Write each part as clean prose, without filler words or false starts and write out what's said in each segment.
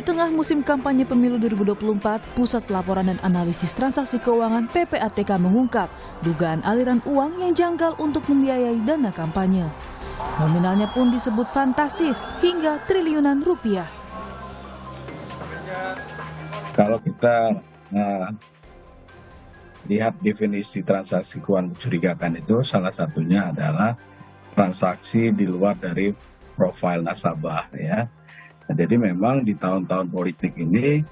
tengah musim kampanye pemilu 2024, Pusat Pelaporan dan Analisis Transaksi Keuangan PPATK mengungkap dugaan aliran uang yang janggal untuk membiayai dana kampanye. Nominalnya pun disebut fantastis hingga triliunan rupiah. Kalau kita lihat definisi transaksi keuangan mencurigakan itu, salah satunya adalah transaksi di luar dari profil nasabah, ya. Jadi memang di tahun-tahun politik ini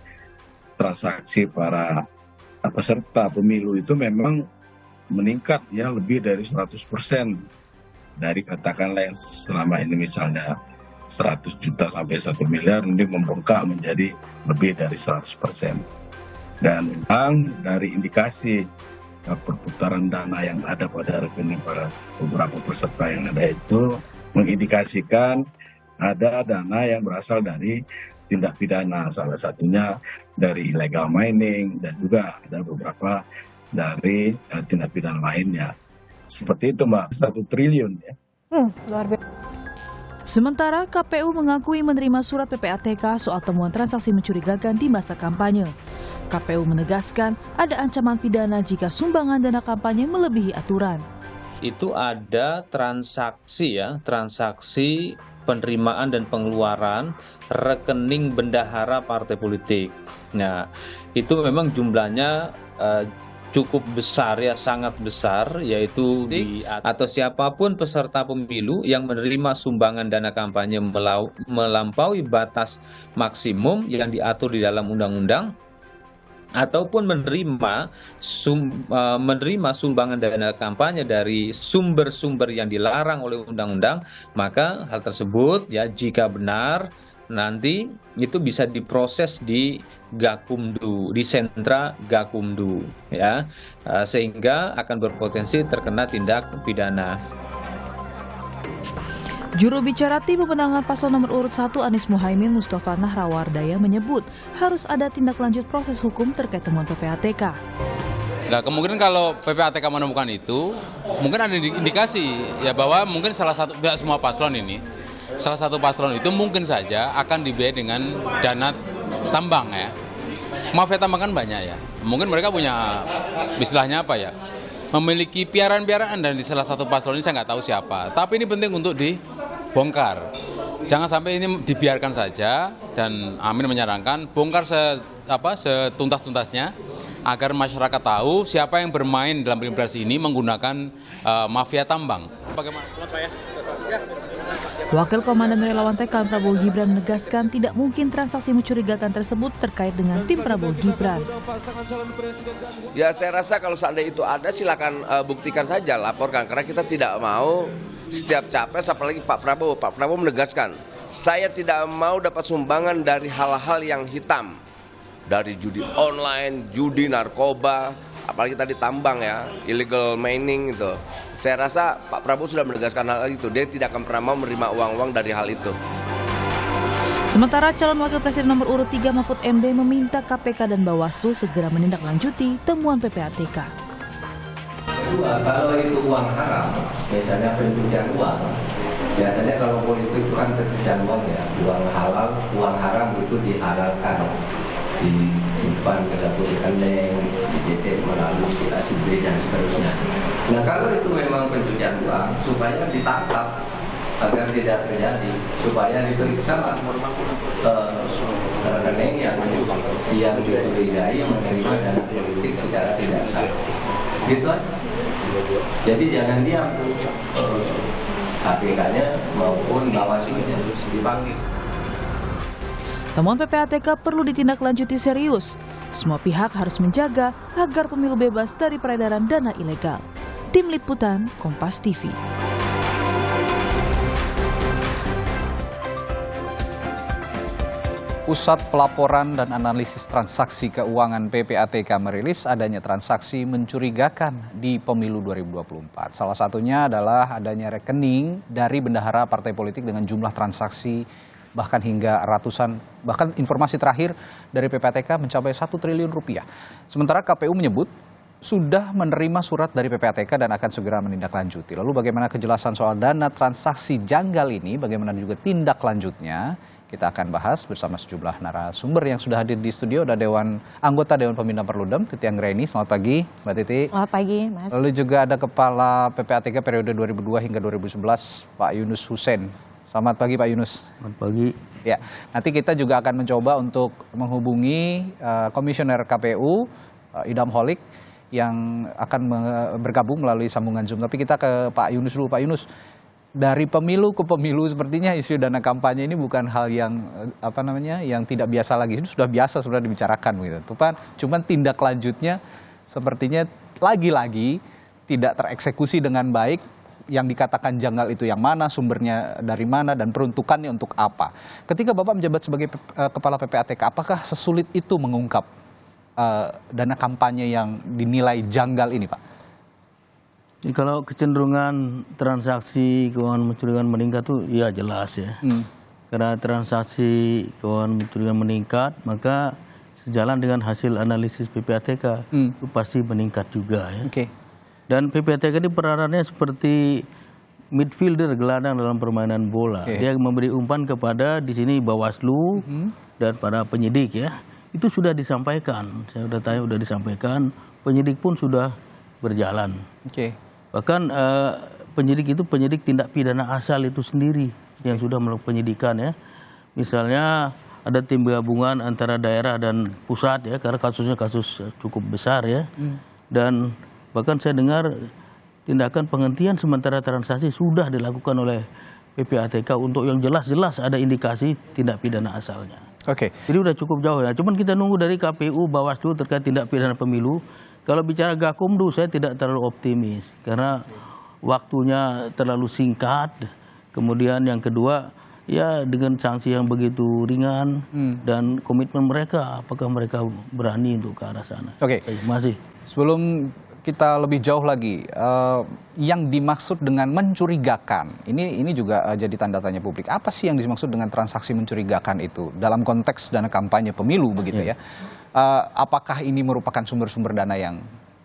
transaksi para peserta pemilu itu memang meningkat, ya, lebih dari 100%. Dari katakanlah yang selama ini misalnya 100 juta sampai 1 miliar, ini membengkak menjadi lebih dari 100%. Dan memang dari indikasi perputaran dana yang ada pada rekening para beberapa peserta yang ada itu mengindikasikan ada dana yang berasal dari tindak pidana, salah satunya dari illegal mining dan juga ada beberapa dari tindak pidana lainnya. Seperti itu, Mbak, 1 triliun, ya. Luar biasa. Sementara KPU mengakui menerima surat PPATK soal temuan transaksi mencurigakan di masa kampanye. KPU menegaskan ada ancaman pidana jika sumbangan dana kampanye melebihi aturan. Itu ada transaksi penerimaan dan pengeluaran rekening bendahara partai politik. Nah, itu memang jumlahnya cukup besar, ya, sangat besar, yaitu atau siapapun peserta pemilu yang menerima sumbangan dana kampanye melampaui batas maksimum yang diatur di dalam undang-undang, ataupun menerima sumbangan dana kampanye dari sumber-sumber yang dilarang oleh undang-undang, maka hal tersebut, ya, jika benar nanti itu bisa diproses di Gakumdu, di sentra Gakumdu, ya, sehingga akan berpotensi terkena tindak pidana. Juru bicara tim pemenangan paslon nomor urut 1 Anies Muhaimin Mustafa Nahrawardaya menyebut harus ada tindak lanjut proses hukum terkait temuan PPATK. Nah, kemungkinan kalau PPATK menemukan itu, mungkin ada indikasi, ya, bahwa mungkin salah satu, tidak semua paslon ini, salah satu paslon itu mungkin saja akan dibiayai dengan dana tambang, ya. Mafia tambang kan banyak, ya. Mungkin mereka punya, istilahnya apa, ya, memiliki piaraan-piaraan, dan di salah satu paslon ini saya nggak tahu siapa. Tapi ini penting untuk dibongkar. Jangan sampai ini dibiarkan saja, dan Amin menyarankan bongkar setuntas-tuntasnya agar masyarakat tahu siapa yang bermain dalam pilpres ini menggunakan mafia tambang. Bagaimana? Wakil Komandan Relawan TKN Prabowo Gibran menegaskan tidak mungkin transaksi mencurigakan tersebut terkait dengan tim Prabowo Gibran. Ya, saya rasa kalau seandainya itu ada, silakan buktikan saja, laporkan. Karena kita tidak mau setiap capres, apalagi Pak Prabowo menegaskan, saya tidak mau dapat sumbangan dari hal-hal yang hitam. Dari judi online, judi, narkoba, apalagi tadi tambang, ya, illegal mining itu. Saya rasa Pak Prabowo sudah menegaskan hal itu. Dia tidak akan pernah mau menerima uang-uang dari hal itu. Sementara calon wakil presiden nomor urut 3 Mahfud MD meminta KPK dan Bawaslu segera menindaklanjuti temuan PPATK. Kedua, kalau itu uang haram, misalnya pencucian uang, biasanya kalau politik itu kan pencucian uang, ya, uang halal, uang haram itu dihalalkan, disimpan ke satu rekening, dititip melalui si A, si B, dan seterusnya. Nah, kalau itu memang pencucian uang, supaya ditangkap agar tidak terjadi, supaya diperiksa rekening yang dicurigai menerima dana politik secara tidak sah. Gitu aja. Jadi jangan diam, KPK-nya maupun Bawaslu-nya dipanggil. Temuan PPATK perlu ditindaklanjuti serius. Semua pihak harus menjaga agar pemilu bebas dari peredaran dana ilegal. Tim Liputan Kompas TV. Pusat Pelaporan dan Analisis Transaksi Keuangan PPATK merilis adanya transaksi mencurigakan di pemilu 2024. Salah satunya adalah adanya rekening dari bendahara partai politik dengan jumlah transaksi bahkan hingga ratusan, bahkan informasi terakhir dari PPATK mencapai 1 triliun rupiah. Sementara KPU menyebut sudah menerima surat dari PPATK dan akan segera menindaklanjuti. Lalu bagaimana kejelasan soal dana transaksi janggal ini, bagaimana juga tindak lanjutnya? Kita akan bahas bersama sejumlah narasumber yang sudah hadir di studio. Ada anggota Dewan Pembina Perludem, Titi Anggraini. Selamat pagi, Mbak Titi. Selamat pagi, Mas. Lalu juga ada Kepala PPATK periode 2002 hingga 2011, Pak Yunus Hussein. Selamat pagi, Pak Yunus. Selamat pagi. Ya, nanti kita juga akan mencoba untuk menghubungi Komisioner KPU, Idam Holik, yang akan bergabung melalui sambungan Zoom. Tapi kita ke Pak Yunus dulu. Pak Yunus, dari pemilu ke pemilu sepertinya isu dana kampanye ini bukan hal yang yang tidak biasa lagi. Itu sudah biasa sebenarnya dibicarakan gitu. Cuman tindak lanjutnya sepertinya lagi-lagi tidak tereksekusi dengan baik. Yang dikatakan janggal itu yang mana, sumbernya dari mana, dan peruntukannya untuk apa. Ketika Bapak menjabat sebagai Kepala PPATK, apakah sesulit itu mengungkap dana kampanye yang dinilai janggal ini, Pak? Kalau kecenderungan transaksi keuangan mencurigakan meningkat itu ya jelas ya. Karena transaksi keuangan mencurigakan meningkat, maka sejalan dengan hasil analisis PPATK itu pasti meningkat juga ya. Dan PPATK ini peranannya seperti midfielder, gelandang dalam permainan bola. Dia memberi umpan kepada di sini Bawaslu dan para penyidik ya. Itu sudah disampaikan. Saya sudah tanya, sudah disampaikan. Penyidik pun sudah berjalan. Bahkan penyidik itu penyidik tindak pidana asal itu sendiri yang sudah melakukan penyidikan ya. Misalnya ada tim gabungan antara daerah dan pusat ya, karena kasusnya kasus cukup besar ya. Dan bahkan saya dengar tindakan penghentian sementara transaksi sudah dilakukan oleh PPATK untuk yang jelas-jelas ada indikasi tindak pidana asalnya. Jadi udah cukup jauh ya. Cuman kita nunggu dari KPU, Bawaslu terkait tindak pidana pemilu. Kalau bicara Gakumdu saya tidak terlalu optimis karena waktunya terlalu singkat. Kemudian yang kedua ya dengan sanksi yang begitu ringan dan komitmen mereka, apakah mereka berani untuk ke arah sana? Masih. Sebelum kita lebih jauh lagi, yang dimaksud dengan mencurigakan, ini juga jadi tanda tanya publik. Apa sih yang dimaksud dengan transaksi mencurigakan itu dalam konteks dana kampanye pemilu begitu ya? Apakah ini merupakan sumber-sumber dana yang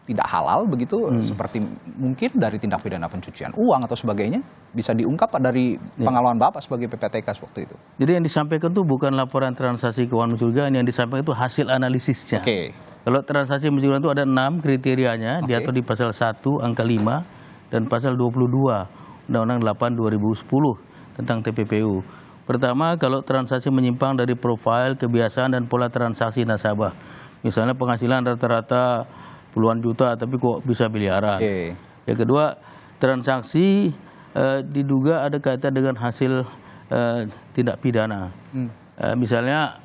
tidak halal begitu, seperti mungkin dari tindak pidana pencucian uang atau sebagainya? Bisa diungkap dari pengalaman Bapak sebagai PPATK waktu itu? Jadi yang disampaikan itu bukan laporan transaksi keuangan mencurigakan, yang disampaikan itu hasil analisisnya. Kalau transaksi mencurigakan itu ada 6 kriterianya, diatur di pasal 1 angka 5 dan pasal 22 Undang-Undang 8 2010 tentang TPPU. Pertama, kalau transaksi menyimpang dari profil, kebiasaan, dan pola transaksi nasabah. Misalnya penghasilan rata-rata puluhan juta tapi kok bisa miliaran. Yang kedua, transaksi diduga ada kaitan dengan hasil tindak pidana. Misalnya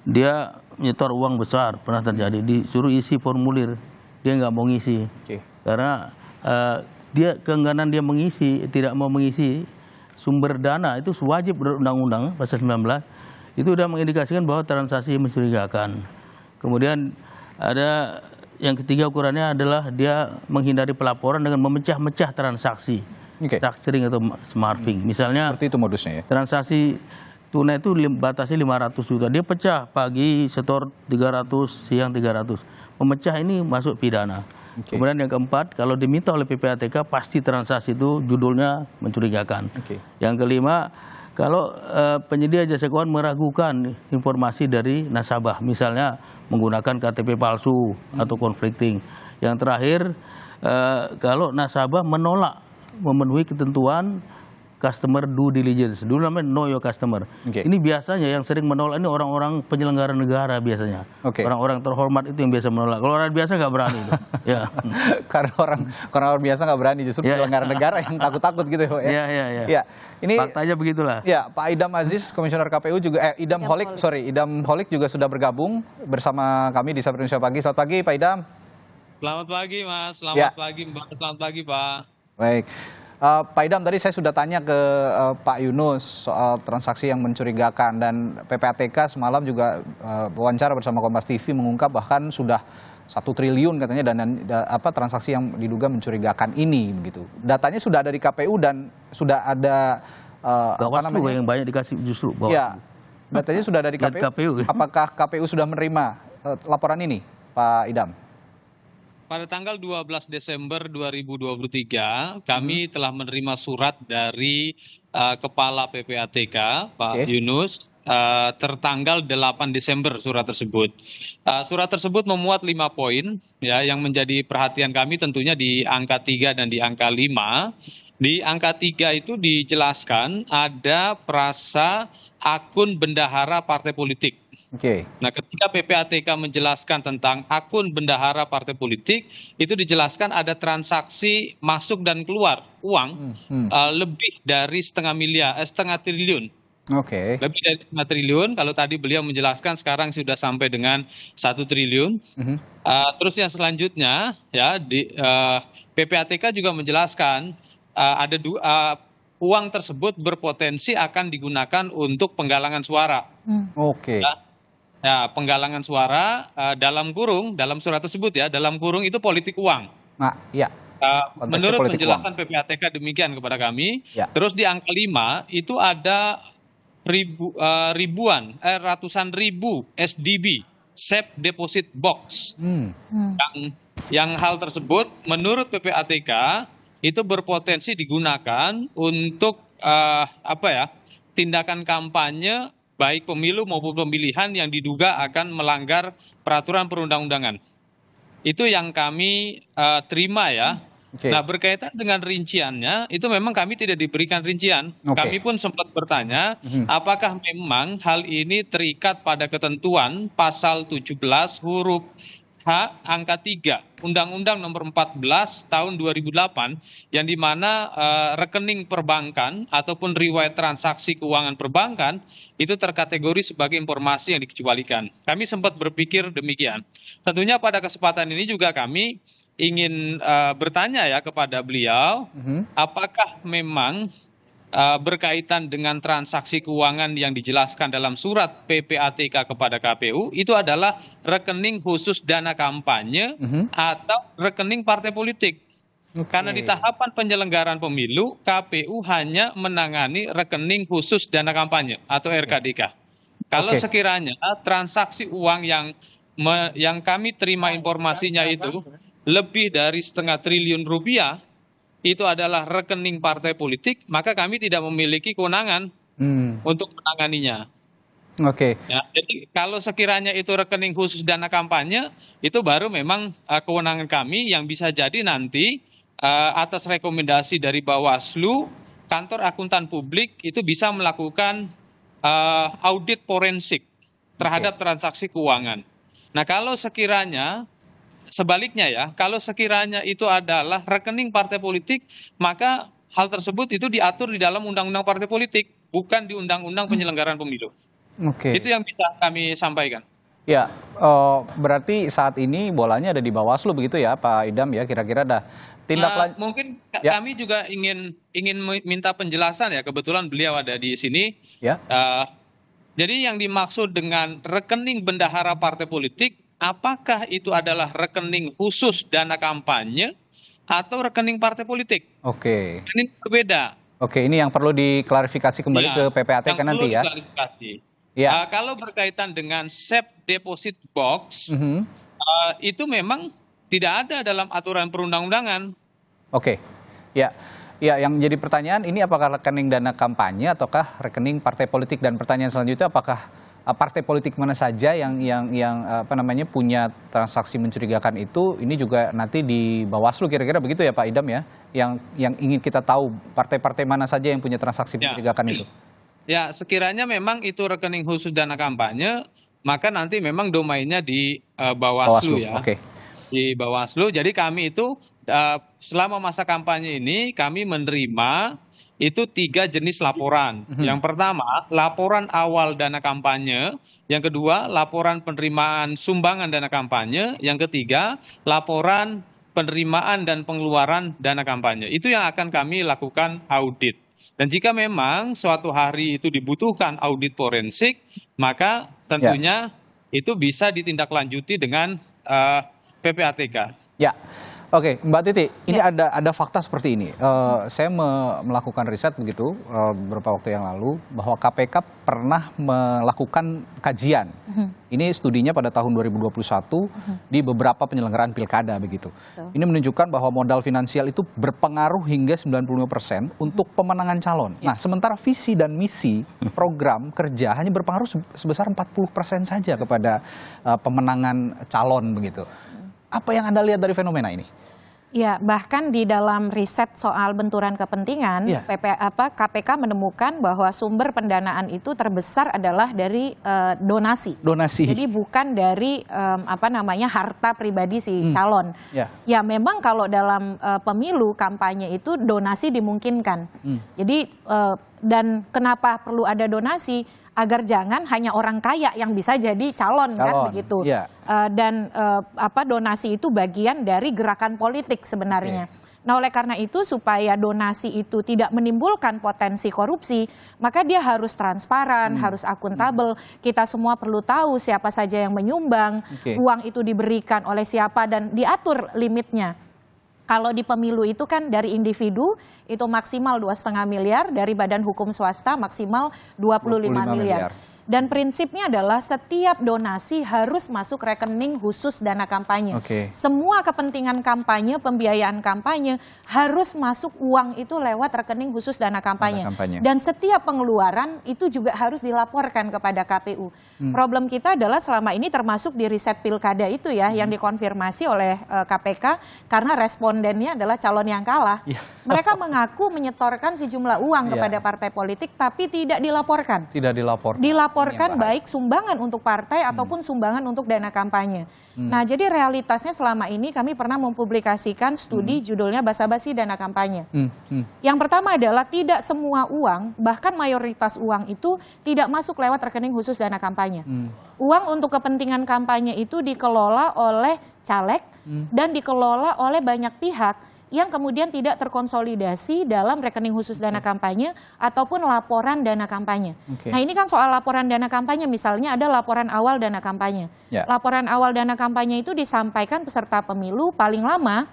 dia nyetor uang besar, pernah terjadi, disuruh isi formulir, dia nggak mau ngisi. Karena dia keengganan dia mengisi, tidak mau mengisi sumber dana itu wajib undang-undang pasal 19 itu sudah mengindikasikan bahwa transaksi mencurigakan. Kemudian ada yang ketiga ukurannya adalah dia menghindari pelaporan dengan memecah-mecah transaksi, structuring atau smarting. Misalnya seperti itu modusnya ya. Transaksi tunai itu batasnya 500 juta, dia pecah pagi setor 300, siang 300. Memecah ini masuk pidana. Kemudian yang keempat, kalau diminta oleh PPATK pasti transaksi itu judulnya mencurigakan. Yang kelima, kalau penyedia jasa keuangan meragukan informasi dari nasabah, misalnya menggunakan KTP palsu atau conflicting. Yang terakhir, kalau nasabah menolak memenuhi ketentuan customer due diligence, dulu namanya know your customer. Ini biasanya yang sering menolak ini orang-orang penyelenggara negara biasanya. Orang-orang terhormat itu yang biasa menolak. Kalau orang biasa nggak berani. Ya. Karena orang biasa nggak berani, justru penyelenggara negara yang takut-takut gitu ya. Iya. Ini faktanya begitulah. Ya, Pak Idam Aziz, Komisioner KPU juga Idam Holik juga sudah bergabung bersama kami di Sapa Indonesia Pagi. Selamat pagi, Pak Idam. Selamat pagi, Mas. Selamat pagi, Mbak. Selamat pagi, Pak. Baik. Pak Idam, tadi saya sudah tanya ke Pak Yunus soal transaksi yang mencurigakan, dan PPATK semalam juga wawancara bersama Kompas TV mengungkap bahkan sudah 1 triliun katanya dana transaksi yang diduga mencurigakan ini begitu. Datanya sudah ada di KPU dan sudah ada Bawaslu yang banyak dikasih justru. Ya, datanya sudah ada di KPU. Apakah KPU sudah menerima laporan ini, Pak Idam? Pada tanggal 12 Desember 2023, kami telah menerima surat dari Kepala PPATK, Pak Yunus, tertanggal 8 Desember surat tersebut. Surat tersebut memuat 5 poin ya, yang menjadi perhatian kami tentunya di angka 3 dan di angka 5. Di angka 3 itu dijelaskan ada frasa akun bendahara partai politik. Nah, ketika PPATK menjelaskan tentang akun bendahara partai politik, itu dijelaskan ada transaksi masuk dan keluar uang lebih dari setengah triliun. Lebih dari 5 triliun. Kalau tadi beliau menjelaskan sekarang sudah sampai dengan 1 triliun. Terus yang selanjutnya ya PPATK juga menjelaskan ada uang tersebut berpotensi akan digunakan untuk penggalangan suara. Ya, penggalangan suara dalam surat tersebut ya, dalam kurung itu politik uang. Menurut penjelasan PPATK demikian kepada kami. Terus di angka 5 itu ada ratusan ribu SDB, Safe Deposit Box. Yang hal tersebut menurut PPATK itu berpotensi digunakan untuk tindakan kampanye baik pemilu maupun pemilihan yang diduga akan melanggar peraturan perundang-undangan. Itu yang kami terima ya. Nah, berkaitan dengan rinciannya, itu memang kami tidak diberikan rincian. Kami pun sempat bertanya, apakah memang hal ini terikat pada ketentuan pasal 17 huruf H angka 3 Undang-Undang Nomor 14 Tahun 2008 yang dimana rekening perbankan ataupun riwayat transaksi keuangan perbankan itu terkategori sebagai informasi yang dikecualikan. Kami sempat berpikir demikian. Tentunya pada kesempatan ini juga kami ingin bertanya ya kepada beliau, apakah memang berkaitan dengan transaksi keuangan yang dijelaskan dalam surat PPATK kepada KPU itu adalah rekening khusus dana kampanye atau rekening partai politik. Karena di tahapan penyelenggaraan pemilu, KPU hanya menangani rekening khusus dana kampanye atau RKDK. Kalau sekiranya transaksi uang yang kami terima informasinya itu lebih dari setengah triliun rupiah, itu adalah rekening partai politik, maka kami tidak memiliki kewenangan untuk menanganinya. Ya, jadi kalau sekiranya itu rekening khusus dana kampanye, itu baru memang kewenangan kami yang bisa jadi nanti atas rekomendasi dari Bawaslu, kantor akuntan publik itu bisa melakukan audit forensik terhadap transaksi keuangan. Nah, kalau sekiranya sebaliknya ya, kalau sekiranya itu adalah rekening partai politik, maka hal tersebut itu diatur di dalam Undang-Undang Partai Politik, bukan di Undang-Undang Penyelenggaraan Pemilu. Itu yang bisa kami sampaikan. Ya, berarti saat ini bolanya ada di Bawaslu begitu ya, Pak Idam ya, kira-kira ada tindak lanjut. Mungkin kami juga ingin minta penjelasan ya, kebetulan beliau ada di sini. Jadi yang dimaksud dengan rekening bendahara partai politik, apakah itu adalah rekening khusus dana kampanye atau rekening partai politik? Ini berbeda. Ini yang perlu diklarifikasi kembali ke PPATK nanti ya. Kalau berkaitan dengan Safe Deposit Box, itu memang tidak ada dalam aturan perundang-undangan. Ya, yang jadi pertanyaan ini apakah rekening dana kampanye ataukah rekening partai politik, dan pertanyaan selanjutnya apakah partai politik mana saja yang punya transaksi mencurigakan itu, ini juga nanti di Bawaslu kira-kira begitu ya Pak Idam ya, yang ingin kita tahu partai-partai mana saja yang punya transaksi mencurigakan itu. Ya, sekiranya memang itu rekening khusus dana kampanye, maka nanti memang domainnya di Bawaslu ya. Di Bawaslu. Jadi kami itu selama masa kampanye ini kami menerima itu 3 jenis laporan. Yang pertama, laporan awal dana kampanye. Yang kedua, laporan penerimaan sumbangan dana kampanye. Yang ketiga, laporan penerimaan dan pengeluaran dana kampanye. Itu yang akan kami lakukan audit. Dan jika memang suatu hari itu dibutuhkan audit forensik, maka tentunya itu bisa ditindaklanjuti dengan PPATK. Mbak Titi, ini ada fakta seperti ini. Saya melakukan riset begitu beberapa waktu yang lalu bahwa KPK pernah melakukan kajian Ini studinya pada tahun 2021 di beberapa penyelenggaraan pilkada begitu. Ini menunjukkan bahwa modal finansial itu berpengaruh hingga 95% untuk pemenangan calon. Nah, sementara visi dan misi program kerja hanya berpengaruh sebesar 40% saja kepada pemenangan calon begitu. Apa yang Anda lihat dari fenomena ini? Ya, bahkan di dalam riset soal benturan kepentingan, KPK menemukan bahwa sumber pendanaan itu terbesar adalah dari donasi. Jadi bukan dari harta pribadi si calon. Ya, memang kalau dalam pemilu kampanye itu donasi dimungkinkan. Jadi dan kenapa perlu ada donasi? Agar jangan hanya orang kaya yang bisa jadi calon. Kan begitu. Dan donasi itu bagian dari gerakan politik sebenarnya. Nah, oleh karena itu supaya donasi itu tidak menimbulkan potensi korupsi, maka dia harus transparan, harus akuntabel. Kita semua perlu tahu siapa saja yang menyumbang, uang itu diberikan oleh siapa dan diatur limitnya. Kalau di pemilu itu kan dari individu itu maksimal 2,5 miliar, dari badan hukum swasta maksimal 25 miliar. Dan prinsipnya adalah setiap donasi harus masuk rekening khusus dana kampanye. Semua kepentingan kampanye, pembiayaan kampanye harus masuk uang itu lewat rekening khusus dana kampanye. Dan setiap pengeluaran itu juga harus dilaporkan kepada KPU. Problem kita adalah selama ini termasuk di riset pilkada itu ya, yang dikonfirmasi oleh KPK karena respondennya adalah calon yang kalah. Mereka mengaku menyetorkan sejumlah uang kepada partai politik tapi tidak dilaporkan. Dilaporkan baik sumbangan untuk partai ataupun sumbangan untuk dana kampanye. Nah, jadi realitasnya selama ini kami pernah mempublikasikan studi judulnya Basa-basi Dana Kampanye. Yang pertama adalah tidak semua uang, bahkan mayoritas uang itu tidak masuk lewat rekening khusus dana kampanye. Uang untuk kepentingan kampanye itu dikelola oleh caleg dan dikelola oleh banyak pihak yang kemudian tidak terkonsolidasi dalam rekening khusus dana kampanye ataupun laporan dana kampanye. Nah, ini kan soal laporan dana kampanye, misalnya ada laporan awal dana kampanye. Laporan awal dana kampanye itu disampaikan peserta pemilu paling lama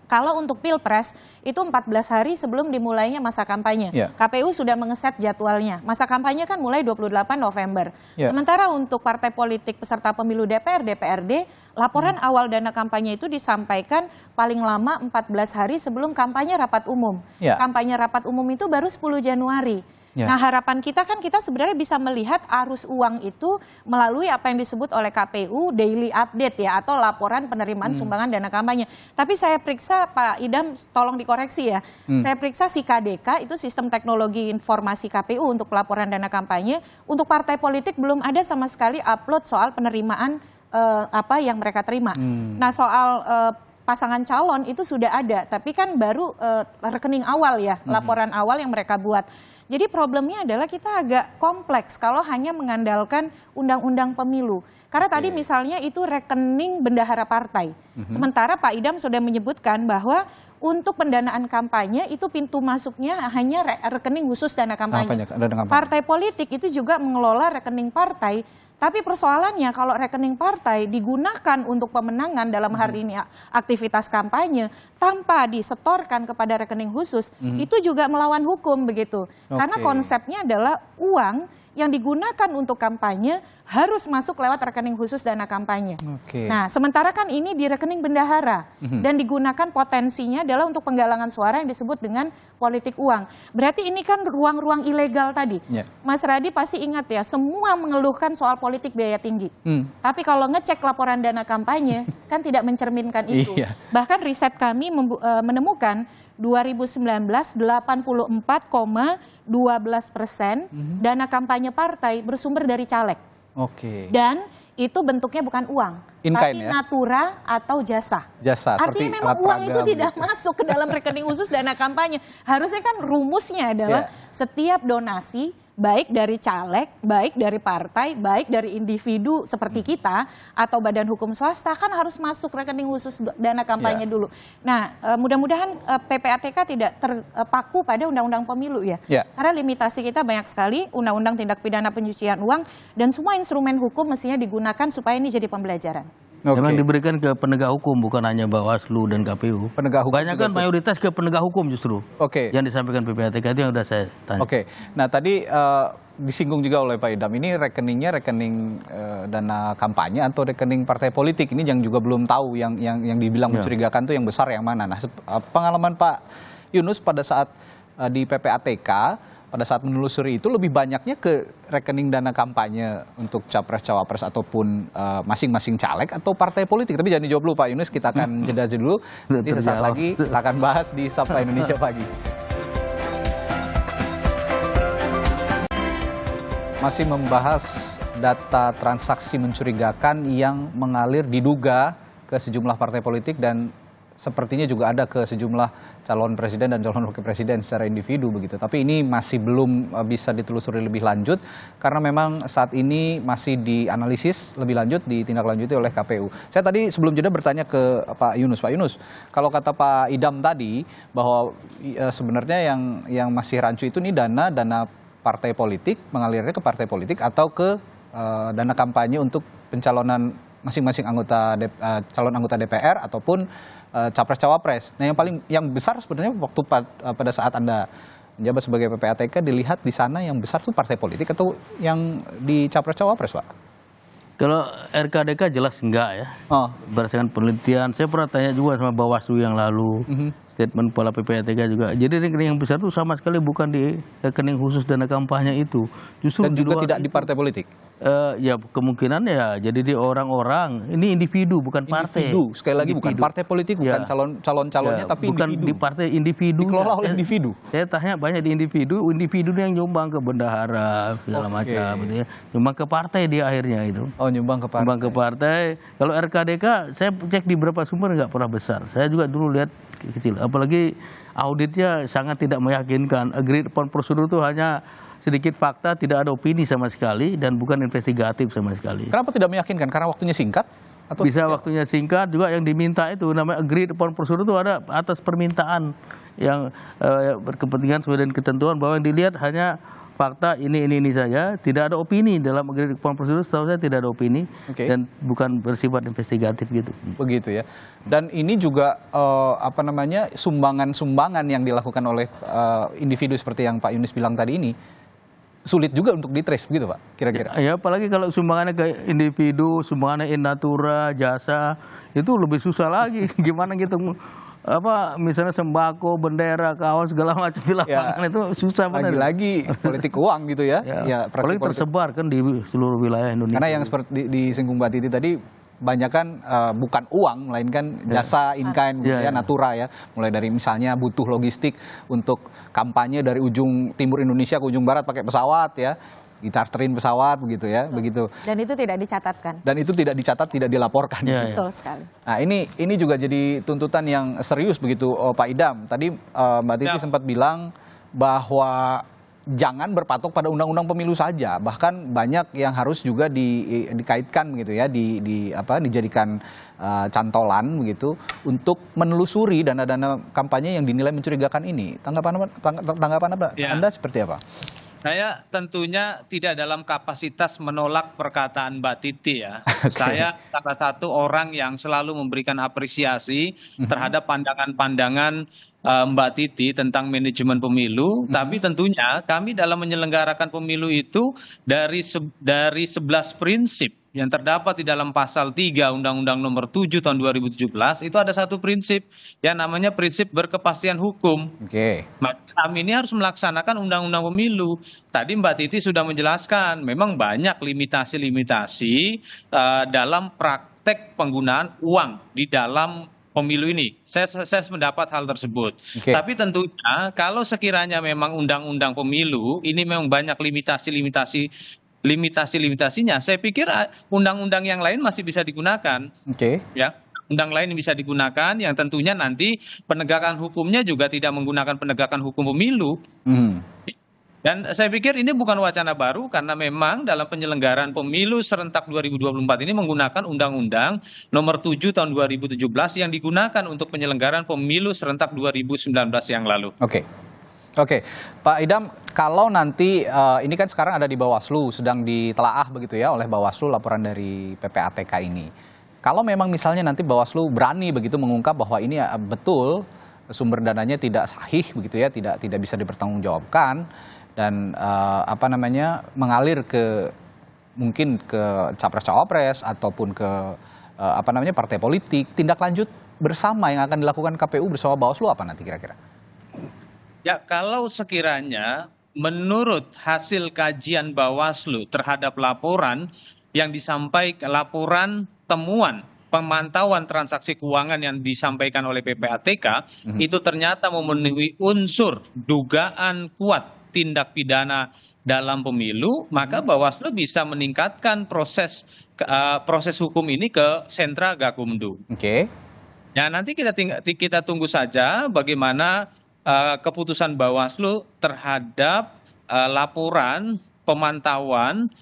kalau untuk Pilpres itu 14 hari sebelum dimulainya masa kampanye. KPU sudah mengeset jadwalnya. Masa kampanye kan mulai 28 November. Sementara untuk partai politik peserta pemilu DPR, DPRD, laporan awal dana kampanye itu disampaikan paling lama 14 hari sebelum kampanye rapat umum. Kampanye rapat umum itu baru 10 Januari. Nah, harapan kita kan kita sebenarnya bisa melihat arus uang itu melalui apa yang disebut oleh KPU daily update ya, atau laporan penerimaan sumbangan dana kampanye. Tapi saya periksa, Pak Idam tolong dikoreksi ya, saya periksa si KDK itu sistem teknologi informasi KPU untuk pelaporan dana kampanye, untuk partai politik belum ada sama sekali upload soal penerimaan apa yang mereka terima. Nah, soal pasangan calon itu sudah ada, tapi kan baru rekening awal ya, laporan awal yang mereka buat. Jadi problemnya adalah kita agak kompleks kalau hanya mengandalkan undang-undang pemilu. Karena tadi misalnya itu rekening bendahara partai. Sementara Pak Idam sudah menyebutkan bahwa untuk pendanaan kampanye itu pintu masuknya hanya rekening khusus dana kampanye. Partai politik itu juga mengelola rekening partai. Tapi persoalannya kalau rekening partai digunakan untuk pemenangan dalam hari ini aktivitas kampanye tanpa disetorkan kepada rekening khusus, itu juga melawan hukum begitu. Karena konsepnya adalah uang yang digunakan untuk kampanye harus masuk lewat rekening khusus dana kampanye. Nah, sementara kan ini di rekening bendahara dan digunakan potensinya adalah untuk penggalangan suara yang disebut dengan politik uang. Berarti ini kan ruang-ruang ilegal tadi. Mas Radi pasti ingat ya, semua mengeluhkan soal politik biaya tinggi. Tapi kalau ngecek laporan dana kampanye kan tidak mencerminkan itu. Bahkan riset kami menemukan 2019 84,12% dana kampanye partai bersumber dari caleg. Dan itu bentuknya bukan uang, tapi natura atau jasa. Artinya memang uang itu tidak masuk ke dalam rekening khusus dana kampanye. Harusnya kan rumusnya adalah setiap donasi baik dari caleg, baik dari partai, baik dari individu seperti kita atau badan hukum swasta kan harus masuk rekening khusus dana kampanye dulu. Nah, mudah-mudahan PPATK tidak terpaku pada undang-undang pemilu ya. Karena limitasi kita banyak sekali, undang-undang tindak pidana pencucian uang dan semua instrumen hukum mestinya digunakan supaya ini jadi pembelajaran. Memang diberikan ke penegak hukum, bukan hanya Bawaslu dan KPU. Penegak hukum banyak kan mayoritas ke penegak hukum justru. Yang disampaikan PPATK itu yang sudah saya tanya. Nah, tadi disinggung juga oleh Pak Idam, ini rekeningnya rekening dana kampanye atau rekening partai politik, ini yang juga belum tahu, yang dibilang mencurigakan tuh yang besar yang mana. Nah, pengalaman Pak Yunus pada saat di PPATK, pada saat menelusuri itu lebih banyaknya ke rekening dana kampanye untuk capres-cawapres ataupun masing-masing caleg atau partai politik. Tapi jangan dijawab dulu Pak Yunus, kita akan jeda dulu. Nanti sesaat lagi kita akan bahas di Sapa Indonesia Pagi. Masih membahas data transaksi mencurigakan yang mengalir diduga ke sejumlah partai politik dan sepertinya juga ada ke sejumlah calon presiden dan calon wakil presiden secara individu begitu. Tapi ini masih belum bisa ditelusuri lebih lanjut karena memang saat ini masih dianalisis lebih lanjut, ditindaklanjuti oleh KPU. Saya tadi sebelum jeda bertanya ke Pak Yunus. Pak Yunus, kalau kata Pak Idam tadi bahwa sebenarnya yang masih rancu itu nih dana partai politik, mengalirnya ke partai politik atau ke dana kampanye untuk pencalonan masing-masing calon anggota DPR ataupun capres-cawapres. Nah, yang besar sebenarnya waktu pada saat Anda menjabat sebagai PPATK dilihat di sana yang besar tuh partai politik atau yang di capres-cawapres, Pak? Kalau RKDK jelas enggak ya. Berdasarkan penelitian, saya pernah tanya juga sama Bawaslu yang lalu, statement Kepala PPATK juga. Jadi rekening yang besar itu sama sekali bukan di rekening khusus dana kampanye itu. Justru dan juga tidak di partai politik. Ya kemungkinan ya. Jadi di orang-orang, ini individu bukan partai. Individu, sekali lagi bukan partai politik, bukan calon-calonnya, tapi bukan individu. Di partai individu. Dikelola oleh individu. Saya tanya banyak di individu yang nyumbang ke bendahara segala macam, gitu ya. Nyumbang ke partai dia akhirnya itu. Nyumbang ke partai. Nyumbang ke partai. Kalau RKDK, saya cek di beberapa sumber nggak pernah besar. Saya juga dulu lihat kecil. Apalagi auditnya sangat tidak meyakinkan. Agreed upon prosedur itu hanya sedikit fakta, tidak ada opini sama sekali dan bukan investigatif sama sekali. Kenapa tidak meyakinkan? Karena waktunya singkat? Atau bisa waktunya singkat juga, yang diminta itu namanya agreed upon prosedur itu ada atas permintaan yang berkepentingan sesuai dengan ketentuan, bahwa yang dilihat hanya fakta ini saja, tidak ada opini dalam agreed upon prosedur. Setahu saya tidak ada opini dan bukan bersifat investigatif gitu. Begitu ya. Dan ini juga sumbangan-sumbangan yang dilakukan oleh individu seperti yang Pak Yunus bilang tadi ini sulit juga untuk ditrace begitu Pak, kira-kira. Ya, apalagi kalau sumbangannya ke individu, sumbangannya in natura, jasa, itu lebih susah lagi. Gimana gitu, misalnya sembako, bendera, kaos, segala macam di lapangan itu susah benar. Lagi-lagi politik uang gitu ya. Apalagi tersebar kan di seluruh wilayah Indonesia. Karena yang seperti disinggung Mbak Titi tadi, banyak kan bukan uang, melainkan jasa in kind, natura ya. Mulai dari misalnya butuh logistik untuk kampanye dari ujung timur Indonesia ke ujung barat pakai pesawat ya, ditarterin pesawat begitu ya, begitu. Dan itu tidak dicatatkan. Dan itu tidak dicatat, tidak dilaporkan. Betul sekali. Nah ini juga jadi tuntutan yang serius begitu Pak Idam. Tadi Mbak Titi sempat bilang bahwa jangan berpatok pada undang-undang pemilu saja, bahkan banyak yang harus juga dikaitkan begitu ya, dijadikan cantolan begitu untuk menelusuri dana-dana kampanye yang dinilai mencurigakan ini. Tanggapan Anda seperti apa? Saya tentunya tidak dalam kapasitas menolak perkataan Mbak Titi ya. Saya salah satu orang yang selalu memberikan apresiasi terhadap pandangan-pandangan Mbak Titi tentang manajemen pemilu. Tapi tentunya kami dalam menyelenggarakan pemilu itu dari 11 prinsip yang terdapat di dalam pasal 3 Undang-Undang Nomor 7 Tahun 2017 itu ada satu prinsip yang namanya prinsip berkepastian hukum. Kami ini harus melaksanakan undang-undang pemilu. Tadi Mbak Titi sudah menjelaskan memang banyak limitasi-limitasi dalam praktek penggunaan uang di dalam pemilu ini. Saya mendapat hal tersebut. Tapi tentunya kalau sekiranya memang undang-undang pemilu ini memang banyak limitasinya, saya pikir undang-undang yang lain masih bisa digunakan. Ya, undang lain bisa digunakan yang tentunya nanti penegakan hukumnya juga tidak menggunakan penegakan hukum pemilu. Dan saya pikir ini bukan wacana baru karena memang dalam penyelenggaraan pemilu serentak 2024 ini menggunakan Undang-Undang Nomor 7 Tahun 2017 yang digunakan untuk penyelenggaraan pemilu serentak 2019 yang lalu. Oke, Pak Idam, kalau nanti ini kan sekarang ada di Bawaslu, sedang ditelaah begitu ya oleh Bawaslu laporan dari PPATK ini. Kalau memang misalnya nanti Bawaslu berani begitu mengungkap bahwa ini betul sumber dananya tidak sahih begitu ya, tidak bisa dipertanggungjawabkan, dan mengalir ke mungkin ke capres-cawapres ataupun ke partai politik, tindak lanjut bersama yang akan dilakukan KPU bersama Bawaslu apa nanti kira-kira? Ya, kalau sekiranya menurut hasil kajian Bawaslu terhadap laporan yang disampaikan, laporan temuan pemantauan transaksi keuangan yang disampaikan oleh PPATK itu ternyata memenuhi unsur dugaan kuat tindak pidana dalam pemilu, maka Bawaslu bisa meningkatkan proses hukum ini ke sentra Gakumdu. Oke. Ya, nanti kita tunggu saja bagaimana keputusan Bawaslu terhadap laporan pemantauan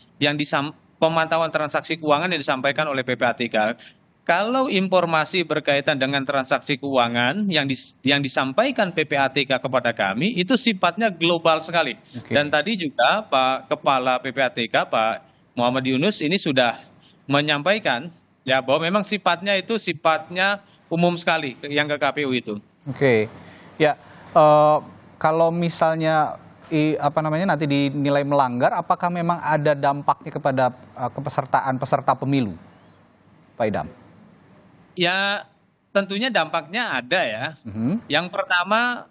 pemantauan transaksi keuangan yang disampaikan oleh PPATK. Kalau informasi berkaitan dengan transaksi keuangan yang disampaikan PPATK kepada kami itu sifatnya global sekali. Dan tadi juga Pak Kepala PPATK Pak Muhammad Yunus ini sudah menyampaikan ya bahwa memang sifatnya umum sekali yang ke KPU itu. Oke. Ya, kalau misalnya nanti dinilai melanggar, apakah memang ada dampaknya kepada kepesertaan peserta pemilu, Pak Idam? Ya, tentunya dampaknya ada ya. Yang pertama,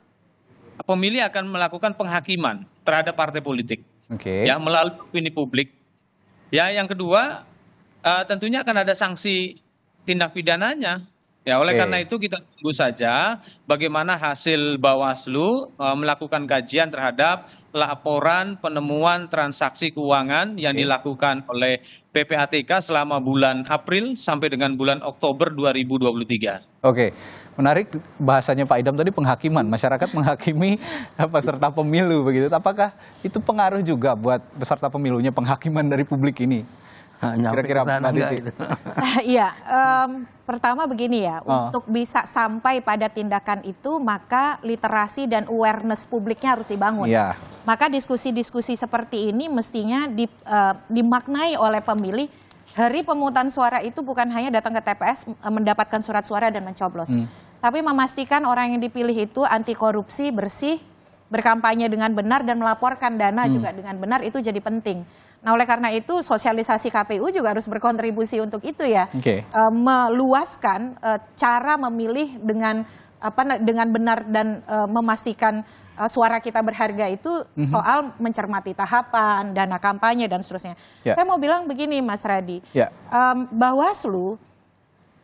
pemilih akan melakukan penghakiman terhadap partai politik, ya, melalui opini publik. Ya, yang kedua, tentunya akan ada sanksi tindak pidananya. Ya, oleh karena itu kita tunggu saja bagaimana hasil Bawaslu melakukan kajian terhadap laporan penemuan transaksi keuangan yang dilakukan oleh PPATK selama bulan April sampai dengan bulan Oktober 2023. Oke, menarik bahasanya Pak Idam tadi, penghakiman, masyarakat menghakimi peserta pemilu begitu. Apakah itu pengaruh juga buat peserta pemilunya, penghakiman dari publik ini? Kira-kira Iya, pertama begini ya, untuk bisa sampai pada tindakan itu maka literasi dan awareness publiknya harus dibangun. Maka diskusi-diskusi seperti ini mestinya dimaknai oleh pemilih. Hari pemungutan suara itu bukan hanya datang ke TPS mendapatkan surat suara dan mencoblos, tapi memastikan orang yang dipilih itu anti korupsi, bersih, berkampanye dengan benar dan melaporkan dana juga dengan benar, itu jadi penting. Nah, oleh karena itu sosialisasi KPU juga harus berkontribusi untuk itu ya, meluaskan cara memilih dengan benar dan memastikan suara kita berharga itu soal mencermati tahapan, dana kampanye dan seterusnya. Saya mau bilang begini, Mas Radi, Bawaslu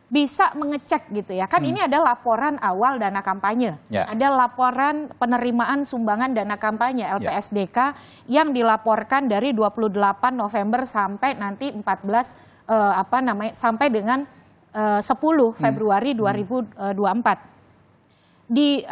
bisa mengecek gitu ya, kan ini ada laporan awal dana kampanye, ada laporan penerimaan sumbangan dana kampanye LPSDK yang dilaporkan dari 28 November sampai nanti 14 sampai dengan 10 Februari 2024. Di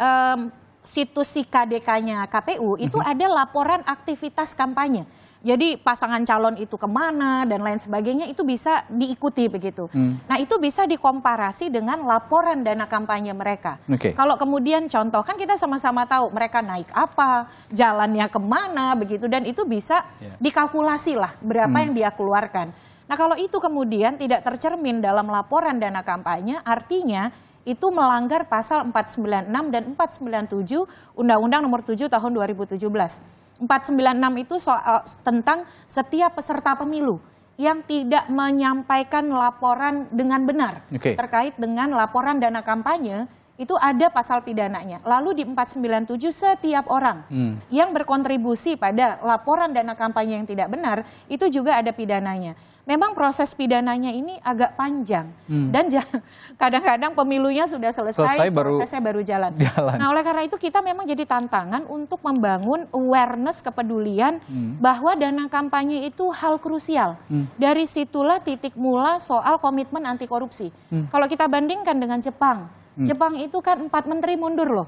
situs SIKDK-nya KPU itu ada laporan aktivitas kampanye. Jadi pasangan calon itu kemana dan lain sebagainya itu bisa diikuti begitu. Nah, itu bisa dikomparasi dengan laporan dana kampanye mereka. Kalau kemudian contoh, kan kita sama-sama tahu mereka naik apa, jalannya kemana begitu, dan itu bisa dikalkulasi lah berapa yang dia keluarkan. Nah, kalau itu kemudian tidak tercermin dalam laporan dana kampanye, artinya itu melanggar pasal 496 dan 497 Undang-Undang Nomor 7 Tahun 2017. 496 itu soal tentang setiap peserta pemilu yang tidak menyampaikan laporan dengan benar terkait dengan laporan dana kampanye, itu ada pasal pidananya. Lalu di 497 setiap orang yang berkontribusi pada laporan dana kampanye yang tidak benar itu juga ada pidananya. Memang proses pidananya ini agak panjang dan kadang-kadang pemilunya sudah selesai prosesnya baru jalan. Nah, oleh karena itu kita memang jadi tantangan untuk membangun awareness, kepedulian bahwa dana kampanye itu hal krusial. Dari situlah titik mula soal komitmen anti korupsi. Kalau kita bandingkan dengan Jepang, Jepang itu kan 4 menteri mundur loh.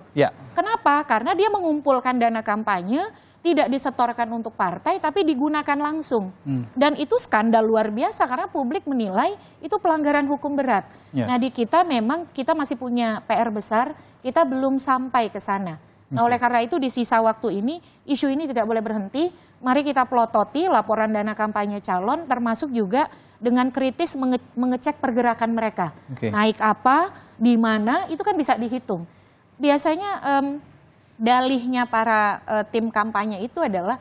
Kenapa? Karena dia mengumpulkan dana kampanye, tidak disetorkan untuk partai tapi digunakan langsung. Dan itu skandal luar biasa karena publik menilai itu pelanggaran hukum berat. Nah, di kita memang kita masih punya PR besar, kita belum sampai ke sana. Nah, oleh karena itu di sisa waktu ini isu ini tidak boleh berhenti. Mari kita pelototi laporan dana kampanye calon, termasuk juga dengan kritis mengecek pergerakan mereka. Naik apa, di mana, itu kan bisa dihitung. Biasanya dalihnya para tim kampanye itu adalah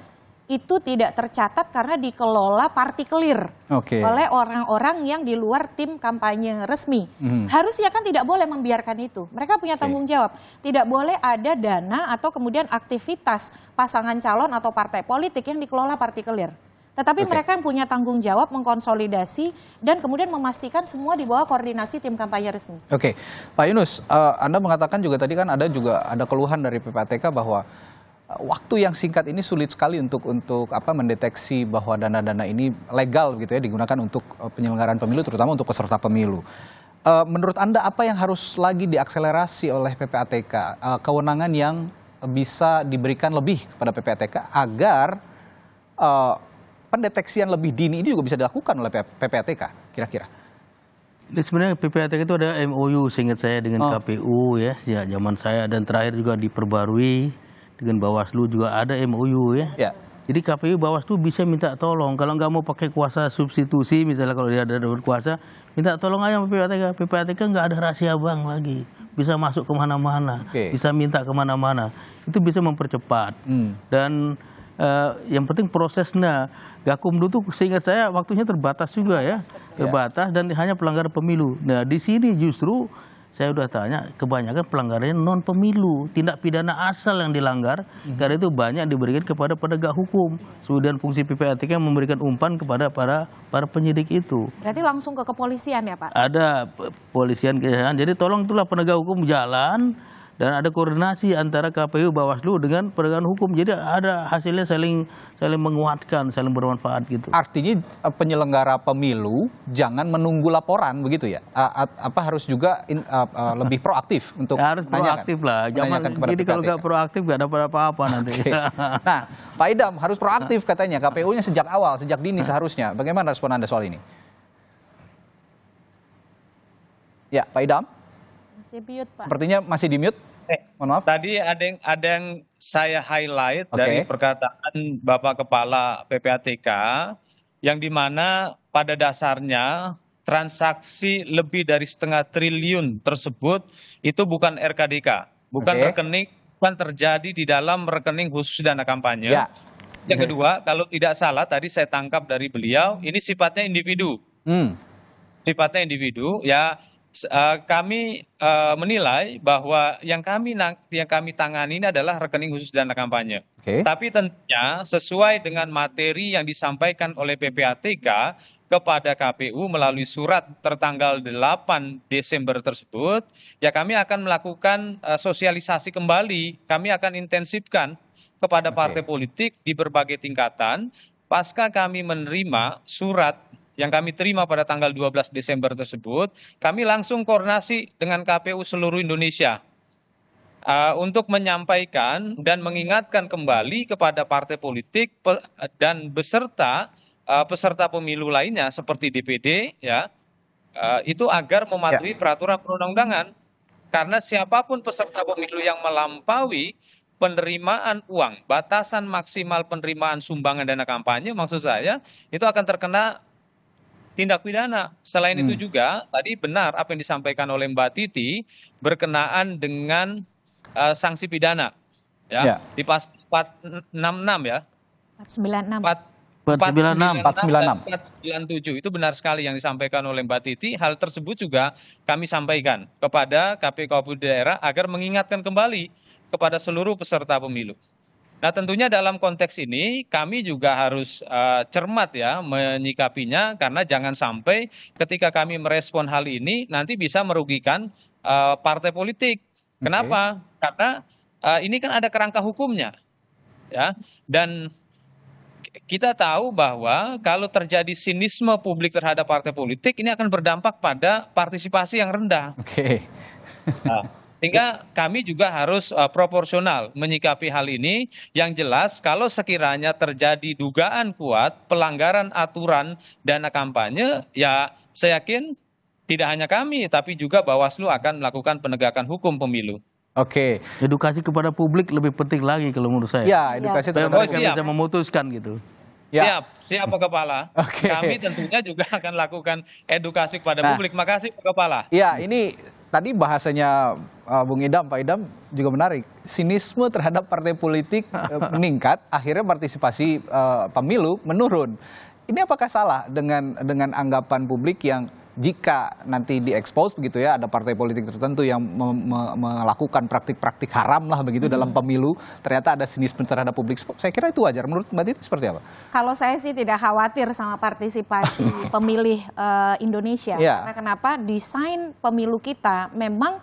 itu tidak tercatat karena dikelola partikelir oleh orang-orang yang di luar tim kampanye resmi. Harusnya kan tidak boleh membiarkan itu. Mereka punya tanggung jawab. Tidak boleh ada dana atau kemudian aktivitas pasangan calon atau partai politik yang dikelola partikelir. Tetapi mereka yang punya tanggung jawab mengkonsolidasi dan kemudian memastikan semua di bawah koordinasi tim kampanye resmi. Oke, Pak Yunus, Anda mengatakan juga tadi kan ada keluhan dari PPATK bahwa waktu yang singkat ini sulit sekali untuk mendeteksi bahwa dana-dana ini legal gitu ya, digunakan untuk penyelenggaraan pemilu, terutama untuk peserta pemilu. Menurut Anda apa yang harus lagi diakselerasi oleh PPATK, kewenangan yang bisa diberikan lebih kepada PPATK agar pendeteksian lebih dini ini juga bisa dilakukan oleh PPATK kira-kira? Sebenarnya PPATK itu ada MOU seingat saya dengan KPU ya sejak zaman saya, dan terakhir juga diperbarui dengan Bawaslu juga ada MOU ya. Jadi KPU Bawaslu bisa minta tolong kalau nggak mau pakai kuasa substitusi, misalnya kalau dia ada berkuasa, minta tolong aja sama PPATK. PPATK nggak ada rahasia bank lagi, bisa masuk kemana-mana, bisa minta kemana-mana. Itu bisa mempercepat. Dan yang penting prosesnya. Gakumdu itu seingat saya waktunya terbatas juga ya, terbatas dan hanya pelanggaran pemilu. Nah di sini justru saya udah tanya, kebanyakan pelanggarannya non pemilu, tindak pidana asal yang dilanggar, karena itu banyak diberikan kepada penegak hukum. Kemudian fungsi PPATK memberikan umpan kepada para penyidik itu. Berarti langsung ke kepolisian ya Pak? Ada polisian, jadi tolong itulah penegak hukum jalan, dan ada koordinasi antara KPU Bawaslu dengan penegakan hukum. Jadi ada hasilnya saling menguatkan, saling bermanfaat gitu. Artinya penyelenggara pemilu jangan menunggu laporan begitu ya? Harus juga lebih proaktif untuk harus proaktif lah. Jadi kalau nggak proaktif nggak dapat apa-apa nanti. Nah, Pak Idam harus proaktif katanya. KPU-nya sejak awal, sejak dini seharusnya. Bagaimana respon Anda soal ini? Ya, Pak Idam. Masih mute, Pak. Sepertinya masih di mute. Mohon maaf. Tadi ada yang saya highlight dari perkataan Bapak Kepala PPATK, yang dimana pada dasarnya transaksi lebih dari 0,5 triliun tersebut itu bukan RKDK, bukan rekening, bukan terjadi di dalam rekening khusus dana kampanye. Yang kedua, kalau tidak salah tadi saya tangkap dari beliau, ini sifatnya individu. Sifatnya individu, ya. Kami menilai bahwa yang kami tangani ini adalah rekening khusus dana kampanye. Tapi tentunya sesuai dengan materi yang disampaikan oleh PPATK kepada KPU melalui surat tertanggal 8 Desember tersebut, ya kami akan melakukan sosialisasi kembali. Kami akan intensifkan kepada partai politik di berbagai tingkatan. Pasca kami menerima surat yang kami terima pada tanggal 12 Desember tersebut, kami langsung koordinasi dengan KPU seluruh Indonesia untuk menyampaikan dan mengingatkan kembali kepada partai politik dan peserta pemilu lainnya seperti DPD, ya, itu agar mematuhi peraturan perundang-undangan. Karena siapapun peserta pemilu yang melampaui penerimaan uang, batasan maksimal penerimaan sumbangan dana kampanye, maksud saya, itu akan terkena tindak pidana. Selain itu juga, tadi benar apa yang disampaikan oleh Mbak Titi berkenaan dengan sanksi pidana. Ya, di pas 466 ya. 496 itu benar sekali yang disampaikan oleh Mbak Titi. Hal tersebut juga kami sampaikan kepada KPU daerah agar mengingatkan kembali kepada seluruh peserta pemilu. Nah tentunya dalam konteks ini kami juga harus cermat ya menyikapinya, karena jangan sampai ketika kami merespon hal ini nanti bisa merugikan partai politik. Kenapa? Karena ini kan ada kerangka hukumnya, ya. Dan kita tahu bahwa kalau terjadi sinisme publik terhadap partai politik, ini akan berdampak pada partisipasi yang rendah. Sehingga kami juga harus proporsional menyikapi hal ini. Yang jelas kalau sekiranya terjadi dugaan kuat pelanggaran aturan dana kampanye, ya saya yakin tidak hanya kami tapi juga Bawaslu akan melakukan penegakan hukum pemilu. Edukasi kepada publik lebih penting lagi kalau menurut saya. Ya, edukasi terhadap publik bisa memutuskan gitu. Siap Pak Kepala. Kami tentunya juga akan lakukan edukasi kepada publik. Makasih Pak Kepala. Ya, ini tadi bahasanya Bung Idam, Pak Idam juga menarik. Sinisme terhadap partai politik meningkat, akhirnya partisipasi pemilu menurun. Ini apakah salah dengan anggapan publik yang jika nanti diekspos begitu ya, ada partai politik tertentu yang melakukan praktik-praktik haram lah begitu dalam pemilu, ternyata ada sinisme terhadap publik. Saya kira itu wajar. Menurut Mbak Titi seperti apa? Kalau saya sih tidak khawatir sama partisipasi pemilih Indonesia. Karena kenapa? Desain pemilu kita memang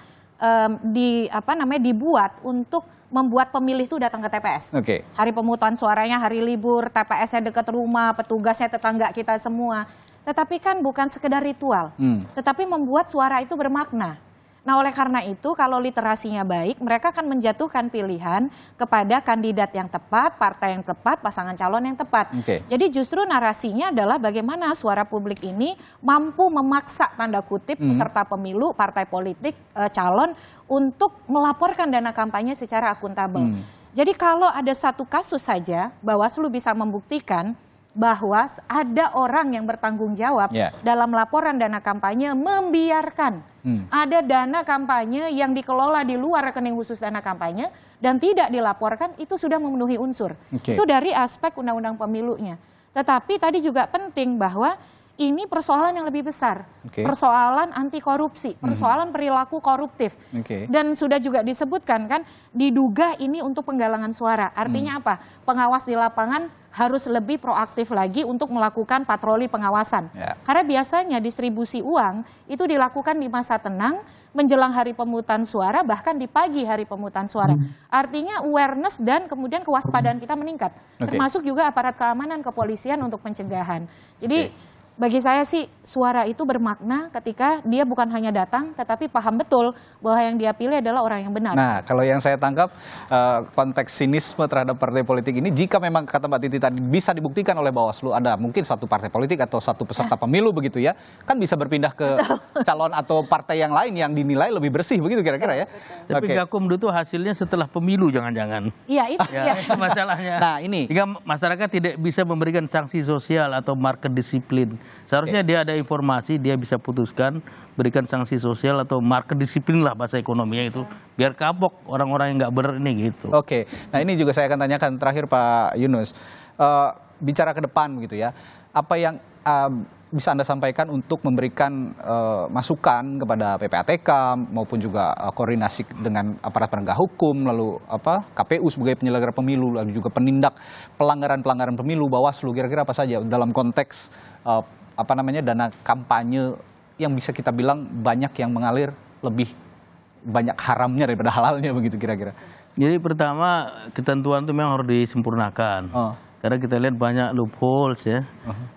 dibuat untuk membuat pemilih itu datang ke TPS. Hari pemungutan suaranya hari libur, TPS-nya dekat rumah, petugasnya tetangga kita semua. Tetapi kan bukan sekedar ritual, tetapi membuat suara itu bermakna. Nah, oleh karena itu kalau literasinya baik, mereka akan menjatuhkan pilihan kepada kandidat yang tepat, partai yang tepat, pasangan calon yang tepat. Jadi justru narasinya adalah bagaimana suara publik ini mampu memaksa tanda kutip peserta pemilu, partai politik, calon untuk melaporkan dana kampanye secara akuntabel. Jadi kalau ada satu kasus saja, Bawaslu bisa membuktikan bahwa ada orang yang bertanggung jawab dalam laporan dana kampanye membiarkan ada dana kampanye yang dikelola di luar rekening khusus dana kampanye dan tidak dilaporkan, itu sudah memenuhi unsur. Itu dari aspek undang-undang pemilunya. Tetapi tadi juga penting bahwa ini persoalan yang lebih besar, persoalan anti korupsi, persoalan perilaku koruptif. Dan sudah juga disebutkan kan, diduga ini untuk penggalangan suara. Artinya apa? Pengawas di lapangan harus lebih proaktif lagi untuk melakukan patroli pengawasan. Karena biasanya distribusi uang itu dilakukan di masa tenang, menjelang hari pemungutan suara, bahkan di pagi hari pemungutan suara. Artinya awareness dan kemudian kewaspadaan kita meningkat. Termasuk juga aparat keamanan, kepolisian untuk pencegahan. Jadi bagi saya sih suara itu bermakna ketika dia bukan hanya datang tetapi paham betul bahwa yang dia pilih adalah orang yang benar. Nah, kalau yang saya tangkap konteks sinisme terhadap partai politik ini, jika memang kata Mbak Titi tadi bisa dibuktikan oleh Bawaslu ada mungkin satu partai politik atau satu peserta pemilu begitu ya, kan bisa berpindah ke calon atau partai yang lain yang dinilai lebih bersih begitu kira-kira ya. Tapi Gakumdu itu hasilnya setelah pemilu jangan-jangan. Iya itu itu masalahnya. Nah ini. Sehingga masyarakat tidak bisa memberikan sanksi sosial atau market disiplin. Seharusnya dia ada informasi, dia bisa putuskan, berikan sanksi sosial atau market disiplin lah bahasa ekonominya itu, biar kapok orang-orang yang nggak benar ini gitu. Nah ini juga saya akan tanyakan terakhir Pak Yunus, bicara ke depan gitu ya, apa yang bisa Anda sampaikan untuk memberikan masukan kepada PPATK maupun juga koordinasi dengan aparat penegak hukum, lalu KPU sebagai penyelenggara pemilu, lalu juga penindak pelanggaran pemilu, Bawaslu, kira-kira apa saja dalam konteks dana kampanye yang bisa kita bilang banyak yang mengalir lebih banyak haramnya daripada halalnya begitu kira-kira. Jadi pertama ketentuan itu memang harus disempurnakan. Karena kita lihat banyak loopholes ya.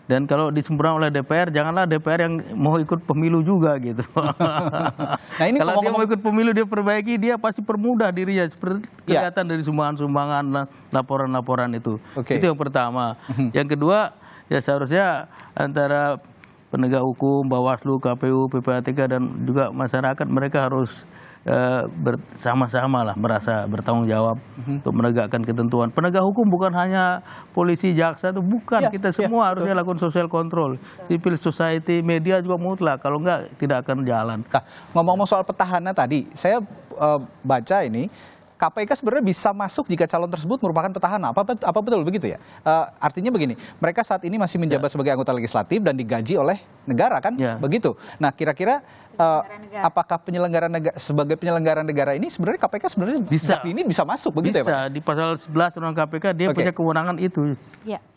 Dan kalau disempurnakan oleh DPR, janganlah DPR yang mau ikut pemilu juga gitu. Nah, ini kalau dia mau ikut pemilu, dia perbaiki, dia pasti permudah dirinya seperti kelihatan dari sumbangan-sumbangan, laporan-laporan itu. Itu yang pertama. Yang kedua, ya seharusnya antara penegak hukum, Bawaslu, KPU, PPATK dan juga masyarakat, mereka harus bersama-sama lah merasa bertanggung jawab untuk menegakkan ketentuan. Penegak hukum bukan hanya polisi, jaksa, itu bukan, kita semua harusnya lakukan social control. Civil society, media juga mutlak, kalau enggak tidak akan jalan. Nah, ngomong-ngomong soal petahana tadi, saya baca ini KPK sebenarnya bisa masuk jika calon tersebut merupakan petahana. Apa betul begitu ya? Artinya begini, mereka saat ini masih menjabat sebagai anggota legislatif dan digaji oleh negara kan? Begitu. Nah, kira-kira apakah sebagai penyelenggara negara ini sebenarnya KPK sebenarnya ini bisa masuk begitu ya Pak? Bisa, di pasal 11 Undang KPK dia punya kewenangan itu.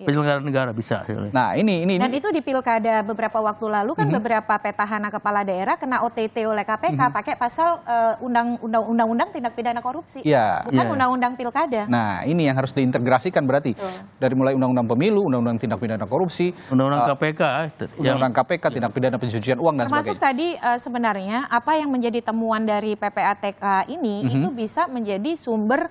Penyelenggara negara bisa. Nah, ini dan itu di pilkada beberapa waktu lalu kan beberapa petahana kepala daerah kena OTT oleh KPK pakai pasal undang-undang tindak pidana korupsi. Bukan undang-undang pilkada. Nah, ini yang harus diintegrasikan berarti. Dari mulai undang-undang pemilu, undang-undang tindak pidana korupsi, undang-undang KPK, undang-undang KPK, tindak pidana pencucian uang dan termasuk sebagainya. Tadi sebenarnya apa yang menjadi temuan dari PPATK ini itu bisa menjadi sumber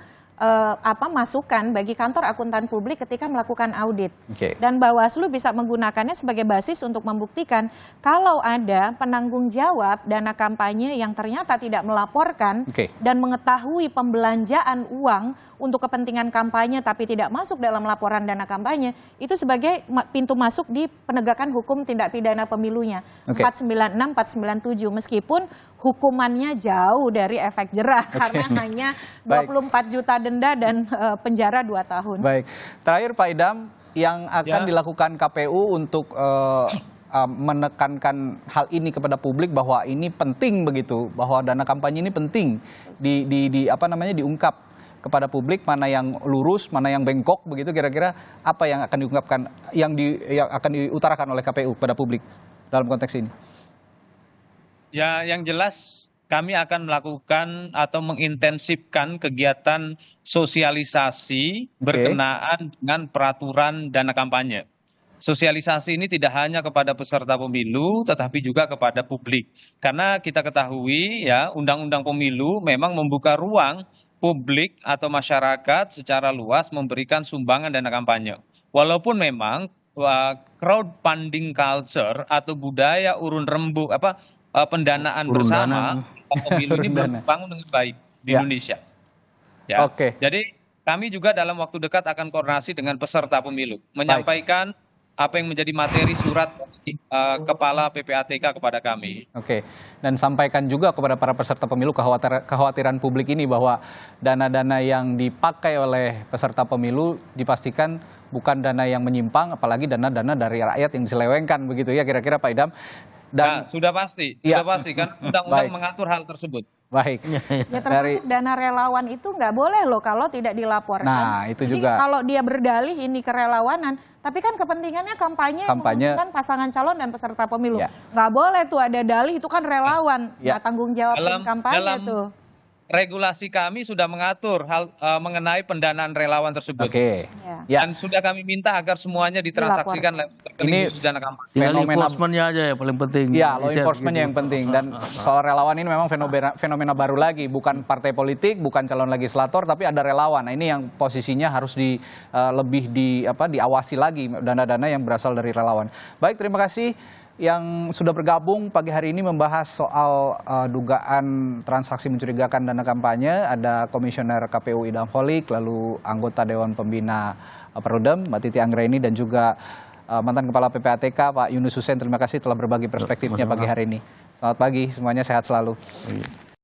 masukan bagi kantor akuntan publik ketika melakukan audit. Dan Bawaslu bisa menggunakannya sebagai basis untuk membuktikan kalau ada penanggung jawab dana kampanye yang ternyata tidak melaporkan dan mengetahui pembelanjaan uang untuk kepentingan kampanye tapi tidak masuk dalam laporan dana kampanye, itu sebagai pintu masuk di penegakan hukum tindak pidana pemilunya 496, 497, meskipun hukumannya jauh dari efek jerah karena hanya 24 juta denda dan penjara 2 tahun. Baik, terakhir Pak Idam, yang akan dilakukan KPU untuk menekankan hal ini kepada publik bahwa ini penting begitu, bahwa dana kampanye ini penting diungkap kepada publik, mana yang lurus, mana yang bengkok begitu, kira-kira apa yang akan diungkapkan, yang akan diutarakan oleh KPU kepada publik dalam konteks ini? Ya, yang jelas kami akan melakukan atau mengintensifkan kegiatan sosialisasi berkenaan dengan peraturan dana kampanye. Sosialisasi ini tidak hanya kepada peserta pemilu, tetapi juga kepada publik. Karena kita ketahui ya, Undang-Undang Pemilu memang membuka ruang publik atau masyarakat secara luas memberikan sumbangan dana kampanye. Walaupun memang crowdfunding culture atau budaya urun rembuk pendanaan bersama pemilu ini belum dibangun dengan baik di Indonesia. Ya. Jadi kami juga dalam waktu dekat akan koordinasi dengan peserta pemilu, menyampaikan apa yang menjadi materi surat Kepala PPATK kepada kami. Dan sampaikan juga kepada para peserta pemilu kekhawatiran publik ini bahwa dana-dana yang dipakai oleh peserta pemilu dipastikan bukan dana yang menyimpang, apalagi dana-dana dari rakyat yang diselewengkan begitu ya kira-kira Pak Idam. Dan sudah pasti kan undang-undang mengatur hal tersebut. Baik. Ya termasuk dana relawan itu nggak boleh loh kalau tidak dilaporkan. Nah itu juga. Kalau dia berdalih ini kerelawanan, tapi kan kepentingannya kampanye menguntungkan pasangan calon dan peserta pemilu. Nggak boleh tuh ada dalih, itu kan relawan. Nggak tanggung jawab kampanye tuh. Regulasi kami sudah mengatur hal mengenai pendanaan relawan tersebut. Dan sudah kami minta agar semuanya ditransaksikan lewat rekening khusus dana kampanye. Tinggal enforcement-nya aja ya paling penting. Ya, law enforcement-nya yang penting. Dan soal relawan ini memang fenomena baru lagi, bukan partai politik, bukan calon legislator, tapi ada relawan. Nah, ini yang posisinya harus lebih diawasi lagi, dana-dana yang berasal dari relawan. Baik, terima kasih yang sudah bergabung pagi hari ini membahas soal dugaan transaksi mencurigakan dana kampanye. Ada Komisioner KPU Idam Holik, lalu anggota Dewan Pembina Perludem Mbak Titi Anggraini, dan juga mantan Kepala PPATK Pak Yunus Hussein. Terima kasih telah berbagi perspektifnya pagi hari ini. Selamat pagi, semuanya sehat selalu.